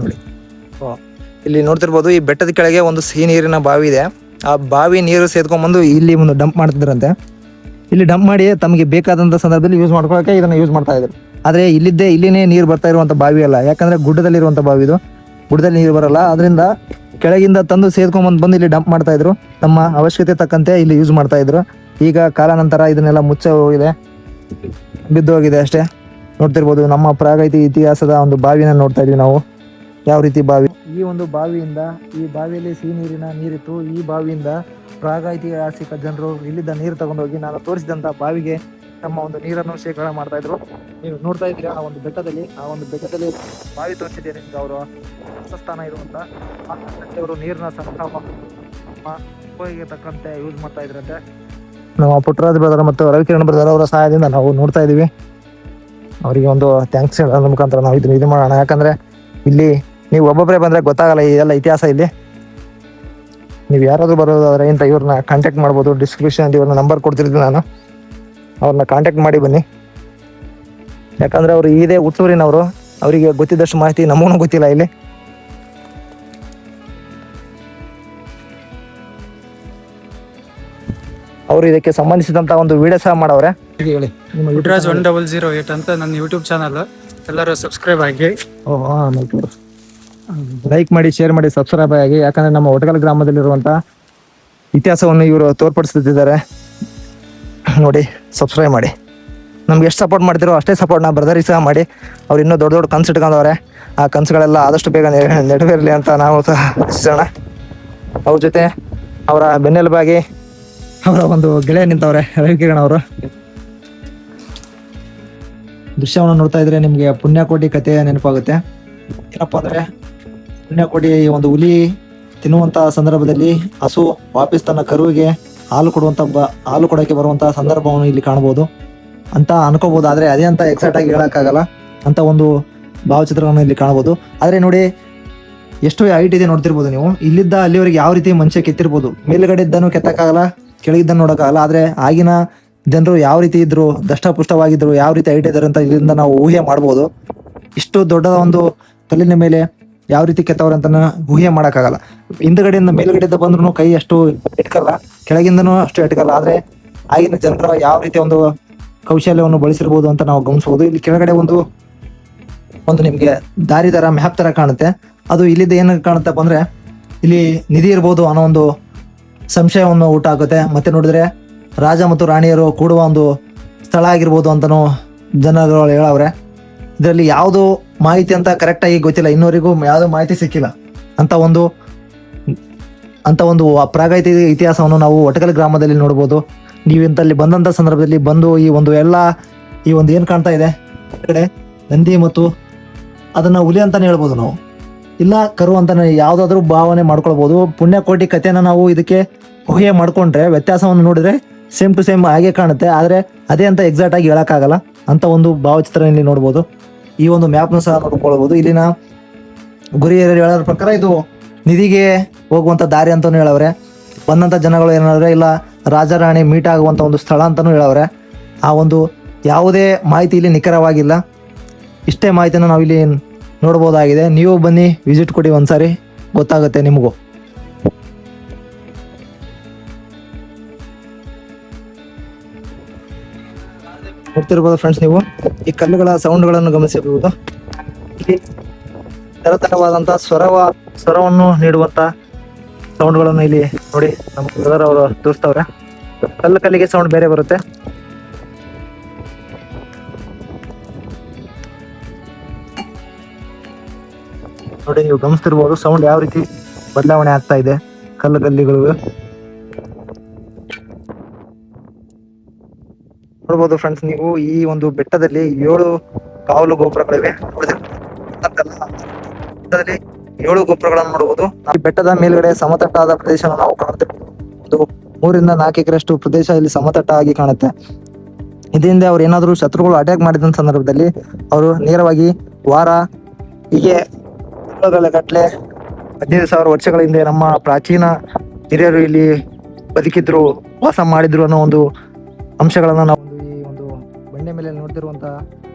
ನೋಡಿ ಇಲ್ಲಿ ನೋಡ್ತಿರ್ಬೋದು. ಈ ಬೆಟ್ಟದ ಕೆಳಗೆ ಒಂದು ಸಿಹಿ ನೀರಿನ ಬಾವಿ ಇದೆ. ಆ ಬಾವಿ ನೀರು ಸೇದ್ಕೊಂಡ್ಬಂದು ಇಲ್ಲಿ ಒಂದು ಡಂಪ್ ಮಾಡ್ತಿದ್ರಂತೆ. ಇಲ್ಲಿ ಡಂಪ್ ಮಾಡಿ ತಮಗೆ ಬೇಕಾದಂತ ಸಂದರ್ಭದಲ್ಲಿ ಯೂಸ್ ಮಾಡ್ಕೊಳಕ್ಕೆ ಇದನ್ನ ಯೂಸ್ ಮಾಡ್ತಾ ಇದ್ರು. ಆದ್ರೆ ಇಲ್ಲಿನೇ ನೀರು ಬರ್ತಾ ಇರುವಂತ ಬಾವಿ ಅಲ್ಲ. ಯಾಕಂದ್ರೆ ಗುಡ್ಡದಲ್ಲಿರುವಂತ ಬಾವಿ ಇದು. ಗುಡ್ಡದಲ್ಲಿ ನೀರು ಬರಲ್ಲ. ಅದರಿಂದ ಕೆಳಗಿಂದ ತಂದು ಸೇದ್ಕೊಂಡ್ಬಂದು ಇಲ್ಲಿ ಡಂಪ್ ಮಾಡ್ತಾ ಇದ್ರು. ತಮ್ಮ ಅವಶ್ಯಕತೆ ತಕ್ಕಂತೆ ಇಲ್ಲಿ ಯೂಸ್ ಮಾಡ್ತಾ ಇದ್ರು. ಈಗ ಕಾಲಾನಂತರ ಇದನ್ನೆಲ್ಲ ಮುಚ್ಚ ಹೋಗಿದೆ, ಬಿದ್ದು ಹೋಗಿದೆ ಅಷ್ಟೇ. ನೋಡ್ತಿರ್ಬೋದು ನಮ್ಮ ಪ್ರಾಗೈತಿಕ ಇತಿಹಾಸದ ಒಂದು ಬಾವಿನ ನೋಡ್ತಾ ಇದೀವಿ ನಾವು. ಯಾವ ರೀತಿ ಬಾವಿ, ಈ ಒಂದು ಬಾವಿಯಿಂದ, ಈ ಬಾವಿಯಲ್ಲಿ ಸಿಹಿ ನೀರಿತ್ತು. ಈ ಬಾವಿಯಿಂದ ಪ್ರಾಗೈತಿಹಾಸಿಕ ಜನರು ಇಲ್ಲಿದ್ದ ನೀರು ತಗೊಂಡೋಗಿ ನಾನು ತೋರಿಸಿದಂತ ಬಾವಿಗೆ ತಮ್ಮ ಒಂದು ನೀರನ್ನು ಶೇಖರಣೆ ಮಾಡ್ತಾ ಇದ್ರು. ನೀವು ನೋಡ್ತಾ ಇದ್ದೀರಾ ಆ ಒಂದು ಬೆಟ್ಟದಲ್ಲಿ ಬಾವಿ ತೋರಿಸಿದ್ದೇನೆ. ಅವರು ವಾಸಸ್ಥಾನ ಇರುವಂತ ಅವರು ನೀರನ್ನ ಉಪಯೋಗಕ್ಕೆ ತಕ್ಕಂತೆ ಯೂಸ್ ಮಾಡ್ತಾ ಇದ್ರಂತೆ. ನಮ್ಮ ಪುಟ್ಟರಾಜ್ ಬ್ರದರ್ ಮತ್ತು ರವಿಕಿರಣ್ ಬ್ರದರ್ ಅವರ ಸಹಾಯದಿಂದ ನಾವು ನೋಡ್ತಾ ಇದೀವಿ. ಅವರಿಗೆ ಒಂದು ಥ್ಯಾಂಕ್ಸ್ ಹೇಳೋದ್ರ ಮುಖಾಂತರ ನಾವು ಇದು ಮಾಡೋಣ. ಯಾಕಂದ್ರೆ ಇಲ್ಲಿ ನೀವು ಒಬ್ಬೊಬ್ಬರೇ ಬಂದ್ರೆ ಗೊತ್ತಾಗಲ್ಲ ಇದೆಲ್ಲ ಇತಿಹಾಸ ಇಲ್ಲಿ. ನೀವು ಯಾರಾದರೂ ಬರೋದಾದ್ರೆ ಇಂಥ ಇವ್ರನ್ನ ಕಾಂಟ್ಯಾಕ್ಟ್ ಮಾಡ್ಬೋದು. ಡಿಸ್ಕ್ರಿಪ್ಷನಲ್ಲಿ ಇವ್ರನ್ನ ನಂಬರ್ ಕೊಡ್ತಿರ್ತೀನಿ ನಾನು, ಅವ್ರನ್ನ ಕಾಂಟ್ಯಾಕ್ಟ್ ಮಾಡಿ ಬನ್ನಿ. ಯಾಕಂದರೆ ಅವರು ಇದೇ ಹುಟ್ಟೂರಿನವರು, ಅವರಿಗೆ ಗೊತ್ತಿದ್ದಷ್ಟು ಮಾಹಿತಿ ನಮಗೂ ಗೊತ್ತಿಲ್ಲ ಇಲ್ಲಿ. ಅವರು ಇದಕ್ಕೆ ಸಂಬಂಧಿಸಿದಂಥ ಒಂದು ವಿಡಿಯೋ ಸಹ ಮಾಡವ್ರೆ. ಹೇಳಿ ನಿಮ್ಮ ಗುಡ್ರಾಜ್ 1008 ಅಂತ ನನ್ನ ಯೂಟ್ಯೂಬ್ ಚಾನಲ್, ಎಲ್ಲರೂ ಸಬ್ಸ್ಕ್ರೈಬ್ ಆಗಿ. ಲೈಕ್ ಮಾಡಿ, ಶೇರ್ ಮಾಡಿ, ಸಬ್ಸ್ಕ್ರೈಬ್ ಆಗಿ. ಯಾಕಂದ್ರೆ ನಮ್ಮ ಒಟಗಲ್ ಗ್ರಾಮದಲ್ಲಿರುವಂಥ ಇತಿಹಾಸವನ್ನು ಇವರು ತೋರ್ಪಡಿಸ್ತಿದ್ದಾರೆ. ನೋಡಿ, ಸಬ್ಸ್ಕ್ರೈಬ್ ಮಾಡಿ. ನಮ್ಗೆ ಎಷ್ಟು ಸಪೋರ್ಟ್ ಮಾಡ್ತಿರೋ ಅಷ್ಟೇ ಸಪೋರ್ಟ್ ನಾ ಬ್ರದರಿಗೆ ಸಹ ಮಾಡಿ. ಅವ್ರು ಇನ್ನೂ ದೊಡ್ಡ ದೊಡ್ಡ ಕನಸು ಇಟ್ಕೊಂಡವ್ರೆ. ಆ ಕನಸುಗಳೆಲ್ಲ ಆದಷ್ಟು ಬೇಗ ನೆರವೇರಲಿ ಅಂತ ನಾವು ಸಹ ಆಶಿಸೋಣ. ಅವ್ರ ಜೊತೆ ಅವರ ಬೆನ್ನೆಲುಬಾಗಿ ಅವರ ಒಂದು ಗೆಳೆಯ ನಿಂತವ್ರೆ, ರವಿಕಿರಣ್ ಅವರು. ದೃಶ್ಯವನ್ನು ನೋಡ್ತಾ ಇದ್ರೆ ನಿಮಗೆ ಪುಣ್ಯಕೋಟಿ ಕಥೆ ನೆನಪಾಗುತ್ತೆ. ಏನಪ್ಪಾ ಅಂದ್ರೆ, ಪುಣ್ಯಕೋಟಿ ಒಂದು ಹುಲಿ ತಿನ್ನುವಂತ ಸಂದರ್ಭದಲ್ಲಿ ಹಸು ವಾಪಸ್ ತನ್ನ ಕರುವಿಗೆ ಹಾಲು ಕೊಡೋಕೆ ಬರುವಂತ ಸಂದರ್ಭವನ್ನು ಇಲ್ಲಿ ಕಾಣಬಹುದು ಅಂತ ಅನ್ಕೋಬಹುದು. ಆದ್ರೆ ಅದೇ ಅಂತ ಎಕ್ಸಾಕ್ಟ್ ಆಗಿ ಹೇಳಕ್ಕಾಗಲ್ಲ ಅಂತ ಒಂದು ಭಾವಚಿತ್ರವನ್ನು ಇಲ್ಲಿ ಕಾಣಬಹುದು. ಆದ್ರೆ ನೋಡಿ, ಎಷ್ಟು ಹೈಟ್ ಇದೆ ನೋಡ್ತಿರ್ಬೋದು ನೀವು. ಇಲ್ಲಿದ್ದ ಅಲ್ಲಿವರೆಗೆ ಯಾವ ರೀತಿ ಮನುಷ್ಯ ಕೆತ್ತಿರ್ಬೋದು. ಮೇಲ್ಗಡೆ ಇದ್ದನು ಕೆತ್ತಕ್ಕಾಗಲ್ಲ, ಕೆಳಗಿದ್ದನ್ನು ನೋಡಕ್ಕಾಗಲ್ಲ. ಆದ್ರೆ ಆಗಿನ ಜನರು ಯಾವ ರೀತಿ ಇದ್ರು, ದಷ್ಟಪುಷ್ಟವಾಗಿದ್ರು, ಯಾವ ರೀತಿ ಹೈಟ್ ಇದ್ದಾರೆ ಅಂತ ಇಲ್ಲಿಂದ ನಾವು ಊಹೆ ಮಾಡ್ಬೋದು. ಇಷ್ಟು ದೊಡ್ಡ ಒಂದು ಕಲ್ಲಿನ ಮೇಲೆ ಯಾವ ರೀತಿ ಕೆತ್ತವ್ರೆ ಅಂತ ಊಹೆ ಮಾಡೋಕ್ಕಾಗಲ್ಲ. ಹಿಂದ್ಗಡೆಯಿಂದ ಮೇಲ್ಗಡೆಯಿಂದ ಬಂದ್ರು ಕೈ ಅಷ್ಟು ಇಟ್ಕಲ್ಲ, ಕೆಳಗಿಂದನೂ ಅಷ್ಟು ಇಟ್ಕಲ್ಲ. ಆದ್ರೆ ಆಗಿನ ಜನರ ಯಾವ ರೀತಿ ಒಂದು ಕೌಶಲ್ಯವನ್ನು ಬಳಸಿರ್ಬೋದು ಅಂತ ನಾವು ಗಮನಿಸಬಹುದು. ಇಲ್ಲಿ ಕೆಳಗಡೆ ಒಂದು ನಿಮ್ಗೆ ದಾರಿ ತರ ಮ್ಯಾಪ್ ತರ ಕಾಣುತ್ತೆ. ಅದು ಇಲ್ಲಿದ್ದ ಏನ ಕಾಣುತ್ತಪ್ಪ ಅಂದ್ರೆ, ಇಲ್ಲಿ ನಿಧಿ ಇರ್ಬೋದು ಅನ್ನೋ ಒಂದು ಸಂಶಯವನ್ನು ಊಟ ಆಗುತ್ತೆ. ಮತ್ತೆ ನೋಡಿದ್ರೆ ರಾಜ ಮತ್ತು ರಾಣಿಯರು ಕೂಡುವ ಒಂದು ಸ್ಥಳ ಆಗಿರ್ಬೋದು ಅಂತನೂ ಜನಗಳು ಹೇಳವ್ರೆ. ಇದರಲ್ಲಿ ಯಾವುದು ಮಾಹಿತಿ ಅಂತ ಕರೆಕ್ಟ್ ಆಗಿ ಗೊತ್ತಿಲ್ಲ, ಇನ್ನೂವರೆಗೂ ಯಾವ್ದು ಮಾಹಿತಿ ಸಿಕ್ಕಿಲ್ಲ. ಅಂತ ಒಂದು ಪ್ರಾಗೈತಿಕ ಇತಿಹಾಸವನ್ನು ನಾವು ಒಟಗಲ್ ಗ್ರಾಮದಲ್ಲಿ ನೋಡ್ಬೋದು. ನೀವು ಇಂತಲ್ಲಿ ಬಂದಂತ ಸಂದರ್ಭದಲ್ಲಿ ಬಂದು ಈ ಒಂದು ಏನ್ ಕಾಣ್ತಾ ಇದೆ ಕಡೆ ನಂದಿ, ಮತ್ತು ಅದನ್ನ ಹುಲಿ ಅಂತಾನೆ ಹೇಳ್ಬೋದು ನಾವು, ಇಲ್ಲ ಕರು ಅಂತಾನೆ ಯಾವ್ದಾದ್ರು ಭಾವನೆ ಮಾಡ್ಕೊಳ್ಬಹುದು. ಪುಣ್ಯಕೋಟಿ ಕಥೆನ ನಾವು ಇದಕ್ಕೆ ಊಹೆ ಮಾಡ್ಕೊಂಡ್ರೆ ವ್ಯತ್ಯಾಸವನ್ನು ನೋಡಿದ್ರೆ ಸೇಮ್ ಟು ಸೇಮ್ ಹಾಗೆ ಕಾಣುತ್ತೆ. ಆದ್ರೆ ಅದೇ ಅಂತ ಎಕ್ಸಾಕ್ಟ್ ಆಗಿ ಹೇಳಕ್ಕಾಗಲ್ಲ ಅಂತ ಒಂದು ಭಾವಚಿತ್ರ ಇಲ್ಲಿ ನೋಡ್ಬೋದು. ಈ ಒಂದು ಮ್ಯಾಪ್ನ ಸಹ ನೋಡ್ಕೊಳ್ಬಹುದು. ಇಲ್ಲಿನ ಗುರಿ ಹೇಳೋರ ಪ್ರಕಾರ ಇದು ನಿಧಿಗೆ ಹೋಗುವಂತ ದಾರಿ ಅಂತಾನು ಹೇಳವ್ರೆ. ಬಂದಂತ ಜನಗಳು ಏನಾದ್ರೆ ಇಲ್ಲ ರಾಜ ರಾಣಿ ಮೀಟ್ ಆಗುವಂತ ಒಂದು ಸ್ಥಳ ಅಂತಾನು ಹೇಳವ್ರೆ. ಆ ಒಂದು ಯಾವುದೇ ಮಾಹಿತಿ ಇಲ್ಲಿ ನಿಖರವಾಗಿಲ್ಲ. ಇಷ್ಟೇ ಮಾಹಿತಿನ ನಾವಿಲ್ಲಿ ನೋಡ್ಬೋದಾಗಿದೆ. ನೀವು ಬನ್ನಿ, ವಿಸಿಟ್ ಕೊಡಿ ಒಂದ್ಸಾರಿ, ಗೊತ್ತಾಗುತ್ತೆ ನಿಮಗೂ. ನೋಡ್ತಿರ್ಬೋದು ಫ್ರೆಂಡ್ಸ್, ನೀವು ಈ ಕಲ್ಲುಗಳ ಸೌಂಡ್ಗಳನ್ನು ಗಮನಿಸಬಹುದು. ಇಲ್ಲಿ ತರತರವಾದಂತ ಸ್ವರವನ್ನು ನೀಡುವಂತ ಸೌಂಡ್ಗಳನ್ನು ಇಲ್ಲಿ ನೋಡಿ ನಮ್ಮ ಬ್ರದರ್ ಅವರು ತೋರಿಸ್ತವ್ರೆ. ಕಲ್ಲಿಗೆ ಸೌಂಡ್ ಬೇರೆ ಬರುತ್ತೆ. ನೋಡಿ, ನೀವು ಗಮನಿಸ್ತಿರ್ಬೋದು ಸೌಂಡ್ ಯಾವ ರೀತಿ ಬದಲಾವಣೆ ಆಗ್ತಾ ಇದೆ ಕಲ್ಲಿಗಳು. ನೋಡ್ಬೋದು ಫ್ರೆಂಡ್ಸ್, ನೀವು ಈ ಒಂದು ಬೆಟ್ಟದಲ್ಲಿ 7 ಕಾವಲು ಗೋಪುರಗಳಿವೆ. ಬೆಟ್ಟದಲ್ಲಿ 7 ಗೋಪುರಗಳನ್ನು ನೋಡಬಹುದು. ಈ ಬೆಟ್ಟದ ಮೇಲ್ಗಡೆ ಸಮತಟ್ಟಾದ ಪ್ರದೇಶ ನಾವು ಕಾಣುತ್ತೇವೆ. ಒಂದು 3 ರಿಂದ 4 ಎಕರೆಷ್ಟು ಪ್ರದೇಶ ಇಲ್ಲಿ ಸಮತಟ್ಟ ಆಗಿ ಕಾಣುತ್ತೆ. ಇದರಿಂದ ಅವ್ರು ಏನಾದ್ರು ಶತ್ರುಗಳು ಅಟ್ಯಾಕ್ ಮಾಡಿದ ಸಂದರ್ಭದಲ್ಲಿ ಅವರು ನೇರವಾಗಿ ಹೀಗೆ ಗಟ್ಟಲೆ 15,000 ವರ್ಷಗಳ ಹಿಂದೆ ನಮ್ಮ ಪ್ರಾಚೀನ ಹಿರಿಯರು ಇಲ್ಲಿ ಬದುಕಿದ್ರು, ವಾಸ ಮಾಡಿದ್ರು ಅನ್ನೋ ಒಂದು ಅಂಶಗಳನ್ನ ನಾವು ಈ ಒಂದು ಬಂಡೆ ಮೇಲೆ ನೋಡ್ತಿರುವಂತ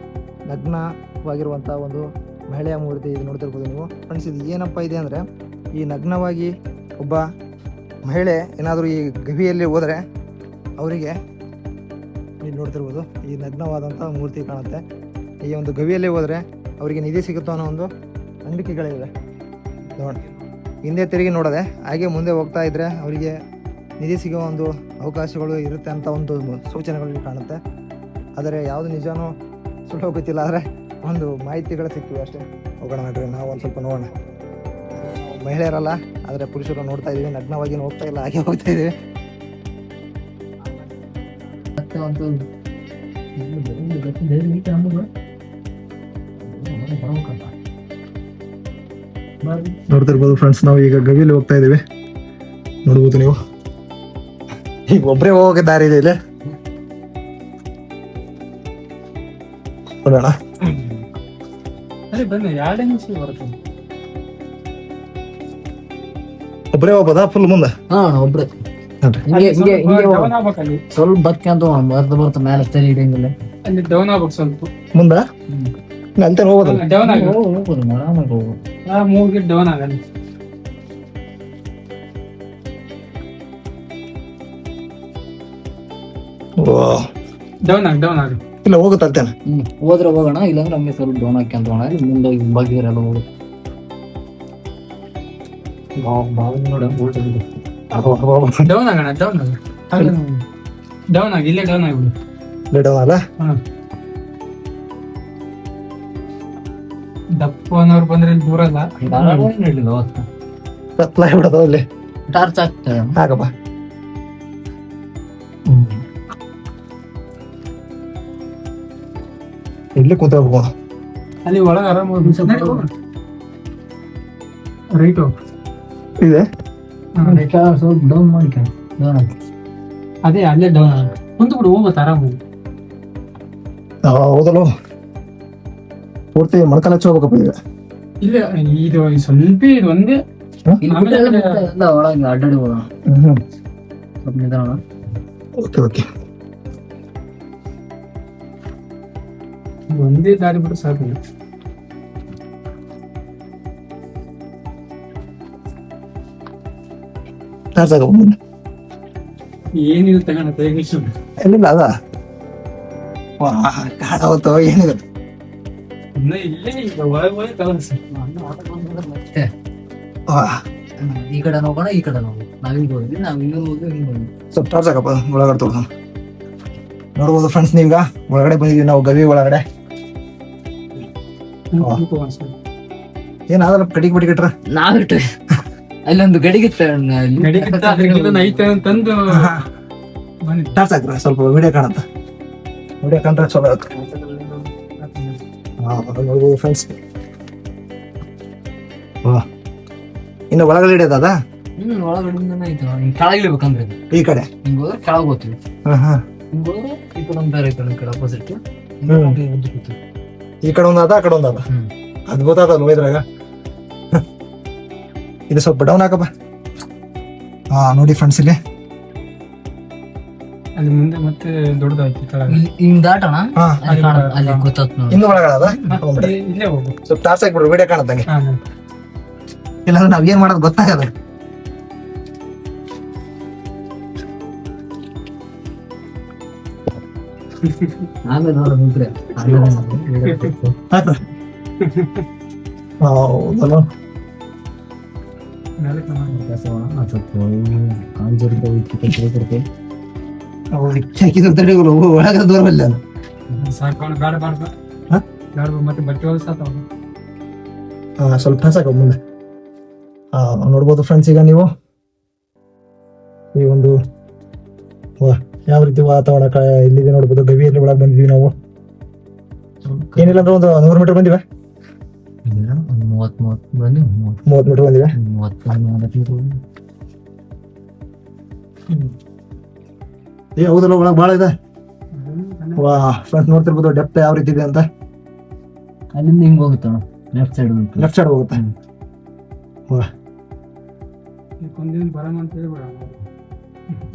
ನಗ್ನವಾಗಿರುವಂತ ಒಂದು ಮಹಿಳೆಯ ಮೂರ್ತಿ ಇದು ನೋಡ್ತಿರ್ಬೋದು ನೀವು ಫ್ರೆಂಡ್ಸ್. ಇದು ಏನಪ್ಪ ಇದೆ ಅಂದ್ರೆ, ಈ ನಗ್ನವಾಗಿ ಒಬ್ಬ ಮಹಿಳೆ ಏನಾದರೂ ಈ ಗವಿಯಲ್ಲಿ ಹೋದರೆ ಅವರಿಗೆ ಇಲ್ಲಿ ನೋಡ್ತಿರ್ಬೋದು ಈ ನಗ್ನವಾದಂಥ ಮೂರ್ತಿ ಕಾಣುತ್ತೆ. ಈ ಒಂದು ಗವಿಯಲ್ಲಿ ಹೋದರೆ ಅವರಿಗೆ ನಿಧಿ ಸಿಗುತ್ತೋ ಅನ್ನೋ ಒಂದು ನಂಬಿಕೆಗಳಿವೆ. ನೋಡಿ, ಹಿಂದೆ ತಿರುಗಿ ನೋಡದೆ ಹಾಗೆ ಮುಂದೆ ಹೋಗ್ತಾ ಇದ್ರೆ ಅವರಿಗೆ ನಿಧಿ ಸಿಗೋ ಒಂದು ಅವಕಾಶಗಳು ಇರುತ್ತೆ ಅಂತ ಒಂದು ಸೂಚನೆಗಳು ಕಾಣುತ್ತೆ. ಆದರೆ ಯಾವುದು ನಿಜನೋ ಸುಳ್ಳು ಗೊತ್ತಿಲ್ಲ, ಆದರೆ ಒಂದು ಮಾಹಿತಿಗಳು ಸಿಕ್ಕಿವೆ ಅಷ್ಟೇ. ಹೋಗೋಣ ನೋಡ್ರಿ, ನಾವು ಒಂದು ಸ್ವಲ್ಪ ನೋಡೋಣ. ಮಹಿಳೆಯರಲ್ಲ, ಆದರೆ ಪುರುಷರು ನೋಡ್ತಾ ಇದೀವಿ. ನಗ್ನವಾಗಿ ಹೋಗ್ತಾ ಇಲ್ಲ, ಹಾಗೆ ಹೋಗ್ತಾ ಇದೀವಿ. ನೋಡ್ತಿರ್ಬೋದು ಫ್ರೆಂಡ್ಸ್, ನಾವು ಈಗ ಗವಿಯಲ್ಲಿ ಹೋಗ್ತಾ ಇದೀವಿ. ನೋಡ್ಬೋದು ನೀವು, ಈಗ ಒಬ್ಬರೇ ಹೋಗೋಕೆ ದಾರಿ ಇದೆ ಇಲ್ಲಿ. ನೋಡೋಣ ಬನ್ನಿ, 2 ನಿಮಿಷ ಬರುತ್ತೆ. ಒಬ್ಬರೇ ಹೋಗ್ಬೋದಾ ಫುಲ್ ಮುಂದೆ? ಹಾ ಅಣ್ಣ ಒಬ್ರೆ. ನೋಡ್ರಿ ಹಿಂಗೆ ಹಿಂಗೆ ಹಿಂಗೆ ಹೋಗು. ಡೌನ್ ಆಗ್ಬೇಕಲ್ಲಿ, ಸ್ವಲ್ಪ ಬಕ್ಕೆ ಅಂತ ಬರ್ತಾ ಮೇಲೆ ಸ್ಟೈಲ್ ಹಿಡಿಯಂಗಿಲ್ಲ. ಅಲ್ಲಿ ಡೌನ್ ಆಗ್ಬೇಕು ಸ್ವಲ್ಪ. ಮುಂದ ಅಂತ ಹೋಗೋದಲ್ಲ. ಡೌನ್ ಆಗ ಹೋಗ್ಬೋದು ಆರಾಮಾಗಿ ಹೋಗು. ಮೂಗಿಟ್ ಡೌನ್ ಆಗಲ್ಲ. ಡೌನ್ ಆಗ ಇಲ್ಲ ಹೋಗುತ್ತೆ ಅಂತೇನೆ. ಹೋದ್ರೆ ಹೋಗೋಣ, ಇಲ್ಲಾಂದ್ರೆ ಹಂಗೆ ಸ್ವಲ್ಪ ಡೌನ್ ಹಾಕ್ಯಂತ ಹೋಗೋಣ. ಇಲ್ಲಿ ಮುಂದೆ ಬಗ್ಗಿರೆಲ್ಲ ಹೋಗುದು. ಡೌನ್ ಆಗೋಣ, ಡೌನ್ ಆಗಿ ಇಲ್ಲೇ ಡೌನ್ ಆಗ್ಬಿಡು. ಡೌನ್ ಅಲ್ಲ ದಪ್ಪನವ್ರು ಬಂದ್ರೆ ಇಲ್ಲಿ ದೂರಲ್ಲ. ಕತ್ಲ ಬಿಡೋದು ಅಲ್ಲಿ ಟಾರ್ಚ್ ಹಾಕ್ತಾರೆ. ಹಾಕಪ್ಪ. ಇಲ್ಲೇ ಕೂತ ಹೋಗೋಣ. ಅಲ್ಲಿ ಒಳಗೆ ಆರಾಮ ರೈಟ್ ಇದೆ ಸ್ವಲ್ಪ ಡೌನ್ ಮಾಡಿಕ. ಅದೇ ಅಲ್ಲೇ ಡೌನ್ ಆಗ ಕುಂತು ಬಿಡು, ಹೋಗ್ಬೋದು ಆರಾಮ. ಹೌದಲ್ಲ, ಪೂರ್ತಿ ಮೊಣಕಾಲ ಹಚ್ಚಿ ಹೋಗ್ಬೇಕಪ್ಪ ಈಗ. ಇಲ್ಲ ಇದು ಸ್ವಲ್ಪ ಇದು ಒಂದೇ. ಎಲ್ಲ ಒಳಗೆ ಅಡ್ಡಾಡಿ ಹೋಗೋಣ. ಸ್ವಲ್ಪ ನಿಧಾನ. ಓಕೆ ಒಂದೇ ದಾರಿ ಬಿಟ್ಟು ಸಾಕು. ಏನಿಲ್ಲ ತಗೋಣ ಎಲ್ಲಿಲ್ಲ ಅದ ಕಾಣವತ್ತು ಏನಿದೆ ಇನ್ನ ಇಲ್ಲೇ ಈಗ ಒಳಗೆ ಕಲಸ. ಈ ಕಡೆ ಹೋಗೋಣ, ಈ ಕಡೆ ಹೋಗೋಣ. ನಾವಿಂಗ್ ಹೋದ್ವಿ, ನಾವಿಂಗ್ ಹೋದ್ವಿ, ಹಿಂಗ್ ಹೋದ್ವಿ. ಸ್ವಲ್ಪ ಟಾರ್ಚ್ ಹಾಕಪ್ಪ ಒಳಗಡೆ ತೋರ್ಸ. ನೋಡ್ಬೋದು ಫ್ರೆಂಡ್ಸ್, ನೀವೀಗ ಒಳಗಡೆ ಬಂದಿದೀವಿ ನಾವು ಗವಿ ಒಳಗಡೆ. ಏನಾದ್ರ ಕಡಿಗೆ ಬಿಟ್ಟಿಟ್ರ ನಾವಿಟ್ಟು ಅಲ್ಲೊಂದು ಗಡಿಗಿತ್ತ ಐತೆ ಅಂತಂದು ಟಾರ್ಚ್ ಹಾಕ್ರ, ಸ್ವಲ್ಪ ವಿಡಿಯೋ ಕಾಣತ್ತ. ವಿಡಿಯೋ ಕಂಡ್ರೆ ಚಲೋ ಆಗುತ್ತೆ. ನೋಡ್ಬೋದು ಫ್ರೆಂಡ್ಸ್. ಇನ್ನು ಒಳಗಡೆ ಹಿಡಿಯೋದ ಒಳಗಡೆ ಐತೆ. ಕೆಳಗೆ ಇಳಿಬೇಕಂದ್ರೆ ಈ ಕಡೆ ಹಿಂಗ್ ಹೋದ್ರೆ ಕೆಳಗೆ ಹೋಗ್ತೀವಿ. ಹಿಂಗ್ ಹೋದ್ರೆ ಈ ಕಡೆ ಒಂದು ಬೇರೆ, ಈ ಕಡೆ ಅಪೋಸಿಟ್. ಈ ಕಡೆ ಒಂದಾದ, ಆ ಕಡೆ ಒಂದಾದ. ಅದ್ಭುತ ಅದಲ್ವ ಇದ್ರಾಗ. ಇದು ಸ್ವಲ್ಪ ಡೌನ್ ಹಾಕಪ್ಪ. ನೋಡಿ ಫ್ರೆಂಡ್ಸ್, ಇಲ್ಲಿ ಅಲ್ಲಿ ಮುಂದೆ ಮತ್ತೆ ದೊಡ್ಡದಾಯ್ತು ಕೆಳಗೆ. ಹಿಂಗ್ ದಾಟೋಣ, ಅಲ್ಲಿ ಗೊತ್ತಾತ್ ನೋಡಿ. ಇನ್ನು ಒಳಗಡೆ ಇಲ್ಲೇ ಹೋಗು. ಸ್ವಲ್ಪ ಟಾರ್ಚ್ ಹಾಕ್ಬಿಡ್ರಿ, ವಿಡಿಯೋ ಕಾಣತ್ತಂಗೆ. ಇಲ್ಲಾಂದ್ರೆ ನಾವ್ ಏನ್ ಮಾಡೋದು ಗೊತ್ತಾಗದ. ಆಮೇಲೆ ನೋಡ ಮುಂದೆ ಒಳಗ ದೂರವಲ್ಲ ಸಾಕೋಣ. ಬೇಡ ಬೇಡ ಬೇಡ, ಮತ್ತೆ ಬಟ್ಟೆ ಒಳಗೆ ಸಾಕ. ಸ್ವಲ್ಪ ಟಾರ್ಚ್ ಹಾಕ ಮುಂದೆ. ನೋಡ್ಬೋದು ಫ್ರೆಂಡ್ಸ್, ಈಗ ನೀವು ಈ ಒಂದು ಯಾವ ರೀತಿ ವಾತಾವರಣ ಇಲ್ಲಿದೆ ನೋಡ್ಬೋದು. ಗವಿಯಲ್ಲಿ ಒಳಗೆ ಬಂದಿದ್ವಿ ನಾವು. ಏನಿಲ್ಲ ಅಂದ್ರೆ ಒಂದು 100 ಮೀಟರ್ ಬಂದಿವೆ. 30 ಮೀಟರ್ ಬಂದಿವೆ. ಹೌದಲ್ಲ, ಒಳಗೆ ಭಾಳ ಇದೆ. ಫ್ರೆಂಡ್ಸ್ ನೋಡ್ತಿರ್ಬೋದು ಡೆಪ್ತ್ ಯಾವ ರೀತಿ ಇದೆ ಅಂತ. ಅಲ್ಲಿಂದ ಹಿಂಗ್ ಹೋಗುತ್ತಣ್ಣ, ಲೆಫ್ಟ್ ಸೈಡ್ ಹೋಗುತ್ತೆ.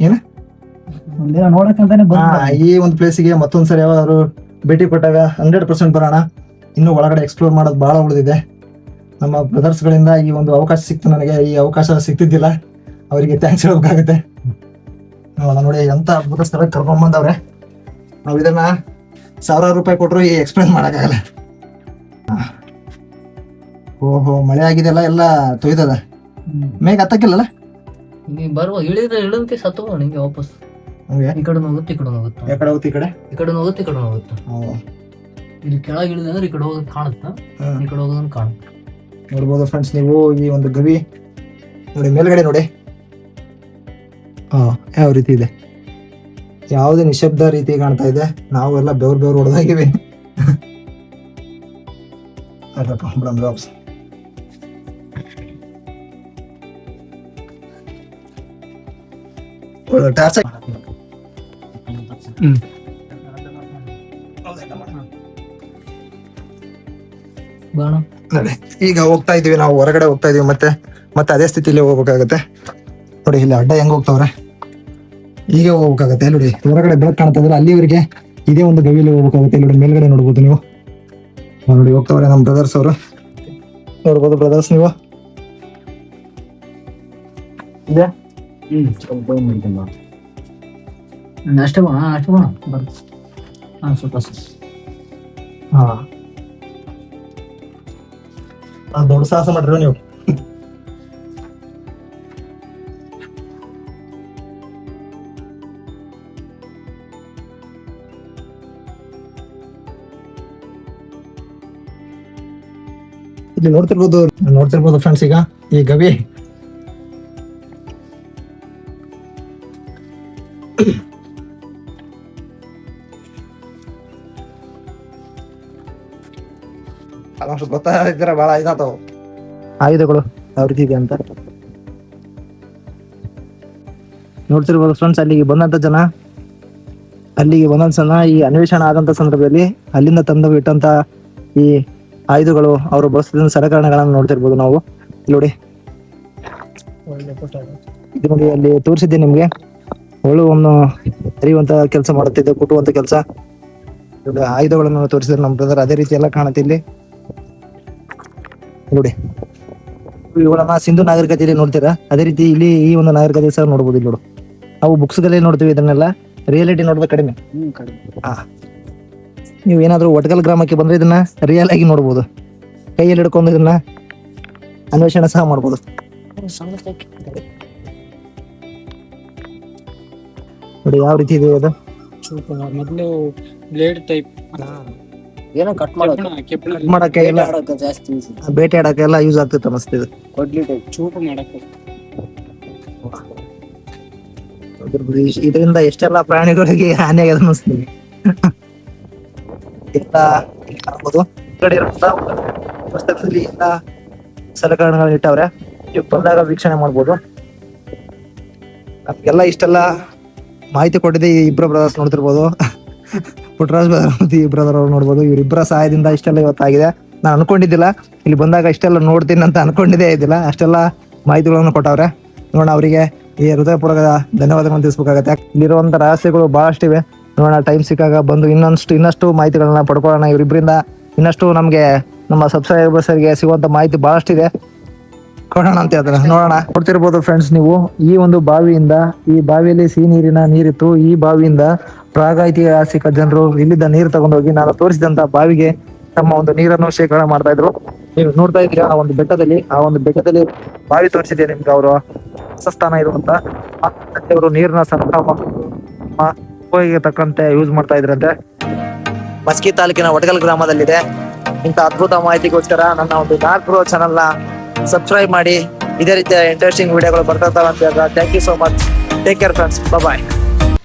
ಏನ ನೋಡಕ್ಕಂತಾನೆ ಈ ಒಂದು ಪ್ಲೇಸಿಗೆ ಮತ್ತೊಂದ್ಸರಿ ಯಾವಾದ್ರು ಭೇಟಿ ಕೊಟ್ಟಾಗ 100% ಬರೋಣ. ಇನ್ನು ಒಳಗಡೆ ಎಕ್ಸ್ಪ್ಲೋರ್ ಮಾಡೋದು ಬಹಳ ಉಳಿದಿದೆ. ನಮ್ಮ ಬ್ರದರ್ಸ್ ಗಳಿಂದ ಈ ಒಂದು ಅವಕಾಶ ಸಿಕ್ತು ನನಗೆ. ಈ ಅವಕಾಶ ಸಿಕ್ತಿದ್ದಿಲ್ಲ, ಅವರಿಗೆ ಥ್ಯಾಂಕ್ಸ್ ಹೇಳ್ಬೇಕಾಗುತ್ತೆ. ನೋಡಿ ಎಂತ ಅದ್ಭುತ ಸ್ಥಳಕ್ಕೆ ಕರ್ಕೊಂಡ್ ಬಂದವ್ರೆ. ನಾವ್ ಇದನ್ನ 1000 ರೂಪಾಯಿ ಕೊಟ್ರು ಈ ಎಕ್ಸ್ಪ್ಲೇನ್ ಮಾಡಕ್ಕಾಗಲ್ಲ. ಓಹೋ, ಮಳೆ ಆಗಿದೆಲ್ಲ, ಎಲ್ಲ ತೊಯ್ದದ. ಮೇಘ ಹತ್ತಕ್ಕಿಲ್ಲಲ್ಲ. ಬರುವ ಇಳಿದಕ್ಕೆ ಸತ್ತು ನಿಂಗೆ ವಾಪಸ್ ಈ ಕಡೆ ಹೋಗುತ್ತೆ, ಈ ಕಡೆ ಹೋಗುತ್ತೆ. ಯಾಕಡೆ ಹೋಗುತ್ತೆ? ಈ ಕಡೆ ಹೋಗುತ್ತೆ, ಈ ಕಡೆ ಹೋಗುತ್ತೆ. ಇಲ್ಲಿ ಕೆಳಗೆ ಇಳಿದ ಅಂದ್ರೆ ಈ ಕಡೆ ಹೋಗೋದು ಕಾಣುತ್ತಾ, ಈ ಕಡೆ ಹೋಗೋದನ್ನ ಕಾಣುತ್ತೆ. ನೋಡ್ಬೋದು ಫ್ರೆಂಡ್ಸ್ ನೀವು ಈ ಒಂದು ಗವಿ ನೋಡಿ, ಮೇಲ್ಗಡೆ ನೋಡಿ ಯಾವ ರೀತಿ ಇದೆ. ಯಾವುದೇ ನಿಶಬ್ದ ರೀತಿ ಕಾಣ್ತಾ ಇದೆ. ನಾವೆಲ್ಲ ಬೆವ್ರು ಹೊಡೆದಾಗಿವಿ. ಈಗ ಹೋಗ್ತಾ ಇದೀವಿ ನಾವು, ಹೊರಗಡೆ ಹೋಗ್ತಾ ಇದೀವಿ. ಮತ್ತೆ ಅದೇ ಸ್ಥಿತಿಲಿ ಹೋಗ್ಬೇಕಾಗತ್ತೆ. ನೋಡಿ ಇಲ್ಲಿ ಅಡ್ಡ ಹೆಂಗ್ ಹೋಗ್ತಾವ್ರೆ, ಹೀಗೆ ಹೋಗ್ಬೇಕಾಗತ್ತೆ. ನೋಡಿ ಹೊರಗಡೆ ಬೆಳಕು ಕಾಣ್ತಾ ಇದ್ರೆ ಅಲ್ಲಿವರೆಗೆ ಇದೇ ಒಂದು ಗವಿಯಲ್ಲಿ ಹೋಗ್ಬೇಕಾಗುತ್ತೆ. ಇಲ್ಲಿ ಮೇಲ್ಗಡೆ ನೋಡ್ಬೋದು ನೀವು, ನೋಡಿ ಹೋಗ್ತಾವ್ರೆ ನಮ್ಮ ಬ್ರದರ್ಸ್ ಅವರು, ನೋಡ್ಬೋದು ಬ್ರದರ್ಸ್ ನೀವು. ಇದೆ ಅಷ್ಟೇ ಬಾ ಅಷ್ಟೇ ಬಾ ಸ್ವಲ್ಪ ಹಾ, ದೊಡ್ಡ ಸಾಹಸ ಮಾಡ್ರಿ ನೀವು. ಇಲ್ಲಿ ನೋಡ್ತಿರ್ಬೋದು ಫ್ರೆಂಡ್ಸ್, ಈಗ ಈ ಗವಿ ಆಲ್ಮೋಸ್ಟ್ ಗೊತ್ತಾಗಿದ್ರೆ ಬಹಳ ಇದಾತವು ಆಯುಧಗಳು ಯಾವ ರೀತಿ ಇದೆ ಅಂತ ನೋಡ್ತಿರ್ಬೋದು ಫ್ರೆಂಡ್ಸ್. ಅಲ್ಲಿಗೆ ಬಂದಂತ ಜನ ಈ ಅನ್ವೇಷಣೆ ಆದಂತ ಸಂದರ್ಭದಲ್ಲಿ ಅಲ್ಲಿಂದ ತಂದು ಇಟ್ಟಂತ ಈ ಆಯುಧಗಳು, ಅವರು ಬಳಸಿದ ಸಲಕರಣೆಗಳನ್ನ ನೋಡ್ತಿರ್ಬೋದು ನಾವು. ನೋಡಿ ಇದು ನೋಡಿ, ಅಲ್ಲಿ ತೋರಿಸಿದ್ದೆ ನಿಮ್ಗೆ ಒಳ್ಳೆವನ್ನು ಅರಿಯುವಂತ ಕೆಲಸ ಮಾಡುತ್ತಿದ್ದೆ, ಕುಟ್ಟುವಂತ ಕೆಲಸ. ಆಯುಧಗಳನ್ನು ತೋರಿಸಿದ್ರೆ ನಮ್ಮ ಬ್ರದರ್ ಅದೇ ರೀತಿ ಎಲ್ಲ ಕಾಣುತ್ತೆ ಇಲ್ಲಿ ನೋಡಿ. ಇವುಗಳನ್ನ ಸಿಂಧು ನಾಗರಿಕತೆಯಲ್ಲಿ ನೋಡ್ತೀರಾ, ಅದೇ ರೀತಿ ಇಲ್ಲಿ ಈ ಒಂದು ನಾಗರಿಕತೆ ಸಹ ನೋಡ್ಬೋದು. ಇಲ್ಲಿ ನೋಡು, ನಾವು ಬುಕ್ಸ್ ಗಳಲ್ಲಿ ನೋಡ್ತೀವಿ ಇದನ್ನೆಲ್ಲ, ರಿಯಾಲಿಟಿ ನೋಡೋದು ಕಡಿಮೆ. ನೀವು ಏನಾದ್ರು ಒಟ್ಗಲ್ ಗ್ರಾಮಕ್ಕೆ ಬಂದ್ರೆ ಇದನ್ನ ರಿಯಲ್ ಆಗಿ ನೋಡ್ಬೋದು, ಕೈಯಲ್ಲಿ ಹಿಡ್ಕೊಂಡು ಇದನ್ನ ಅನ್ವೇಷಣೆ ಸಹ ಮಾಡ್ಬೋದು. ನೋಡಿ ಯಾವ ರೀತಿ ಇದೆ ಅದು, ಮೊದಲು ಬ್ಲೇಡ್ ಟೈಪ್ ಏನೋ ಕಟ್ ಮಾಡಕ್ಕೆ ಎಲ್ಲ ಜಾಸ್ತಿ ಬೇಟೆ ಆಡಕ್ಕೆ ಎಲ್ಲ ಯೂಸ್ ಆಗ್ತೈತೆ ಅನಿಸ್ತಿದೆ ಇದು. ಕೊಡ್ಲಿ ಟೈಪ್ ಚೂಪು ಮಾಡಕ್ಕೆ. ಇದರಿಂದ ಎಷ್ಟೆಲ್ಲ ಪ್ರಾಣಿಗಳಿಗೆ ಹಾನಿ ಆಗಿದೆ ಅನಿಸ್ತೀವಿ. ಎಲ್ಲ ಕಾಣ್ಬೋದು ಕಡೆ ಇರುವಂತ ಪುಸ್ತಕದಲ್ಲಿ ಎಲ್ಲ ಸಲಕರಣೆಗಳನ್ನ ಇಟ್ಟವ್ರೆ, ನೀವು ಬಂದಾಗ ವೀಕ್ಷಣೆ ಮಾಡ್ಬೋದು. ನಮ್ಗೆಲ್ಲ ಇಷ್ಟೆಲ್ಲ ಮಾಹಿತಿ ಕೊಟ್ಟಿದೆ ಈ ಇಬ್ರು ಬ್ರದರ್ಸ್ ನೋಡ್ತಿರ್ಬೋದು, ಪುಟ್ಟರಾಜ್ ಬ್ರದರ್ ಮತ್ತು ಈ ಬ್ರದರ್ ಅವ್ರು ನೋಡ್ಬೋದು. ಇವರಿಬ್ಬರ ಸಹಾಯದಿಂದ ಇಷ್ಟೆಲ್ಲ ಇವತ್ತಾಗಿದೆ. ನಾನು ಅನ್ಕೊಂಡಿದ್ದಿಲ್ಲ ಇಲ್ಲಿ ಬಂದಾಗ ಇಷ್ಟೆಲ್ಲ ನೋಡ್ತೀನಿ ಅಂತ ಅನ್ಕೊಂಡಿದ್ದೇ ಇದ್ದಿಲ್ಲ, ಅಷ್ಟೆಲ್ಲ ಮಾಹಿತಿಗಳನ್ನು ಕೊಟ್ಟವ್ರೆ. ನೋಡೋಣ, ಅವರಿಗೆ ಈ ಹೃದಯಪೂರ್ವಕ ಧನ್ಯವಾದಗಳನ್ನು ತಿಳಿಸ್ಬೇಕಾಗತ್ತೆ. ಇಲ್ಲಿರುವಂತ ರಹಸ್ಯಗಳು ಬಹಳಷ್ಟಿವೆ. ನೋಡೋಣ, ಟೈಮ್ ಸಿಕ್ಕಾಗ ಬಂದು ಇನ್ನಷ್ಟು ಮಾಹಿತಿಗಳನ್ನ ಪಡ್ಕೊಳ್ಳೋಣ ಇವರಿಬ್ಬರಿಂದ. ಇನ್ನಷ್ಟು ನಮ್ಗೆ ನಮ್ಮ ಸಬ್ಸ್ಕ್ರೈಬರ್ಸ್ಗೆ ಸಿಗುವಂತ ಮಾಹಿತಿ ಬಹಳಷ್ಟಿದೆ, ಕೊಡೋಣ ಅಂತ ಹೇಳ್ತಾರೆ. ನೋಡೋಣ, ನೋಡ್ತಿರ್ಬೋದು ಫ್ರೆಂಡ್ಸ್ ನೀವು, ಈ ಒಂದು ಬಾವಿಯಿಂದ, ಈ ಬಾವಿಯಲ್ಲಿ ಸಿಹಿ ನೀರಿತ್ತು. ಈ ಬಾವಿಯಿಂದ ಪ್ರಾಗೈತಿಹಾಸಿಕ ಜನರು ಇಲ್ಲಿದ್ದ ನೀರು ತಗೊಂಡೋಗಿ ನಾನು ತೋರಿಸಿದಂತ ಬಾವಿಗೆ ತಮ್ಮ ಒಂದು ನೀರನ್ನು ಶೇಖರಣೆ ಮಾಡ್ತಾ ಇದ್ರು. ನೀವು ನೋಡ್ತಾ ಇದ್ದೀರಾ ಆ ಒಂದು ಬೆಟ್ಟದಲ್ಲಿ ಬಾವಿ ತೋರಿಸಿದೆ ನಿಮ್ಗೆ, ಅವರು ವಾಸಸ್ಥಾನ ಇರುವಂತ ಅವರು ನೀರನ್ನ ಉಪಯೋಗಕ್ಕೆ ತಕ್ಕಂತೆ ಯೂಸ್ ಮಾಡ್ತಾ ಇದ್ರಂತೆ. ಮಸ್ಕಿ ತಾಲೂಕಿನ ಒಟಗಲ್ ಗ್ರಾಮದಲ್ಲಿದೆ. ಇಂಥ ಅದ್ಭುತ ಮಾಹಿತಿಗೋಸ್ಕರ ನನ್ನ ಒಂದು ಡಾರ್ಕ್ ಬ್ರೋ ಚಾನಲ್ ನ ಸಬ್ಸ್ಕ್ರೈಬ್ ಮಾಡಿ. ಇದೇ ರೀತಿಯ ಇಂಟ್ರೆಸ್ಟಿಂಗ್ ವಿಡಿಯೋಗಳು ಬರ್ತಾ ಇರ್ತಾವೆ ಅಂತ ಹೇಳ್ತಾ thank you so much. Take care friends, bye.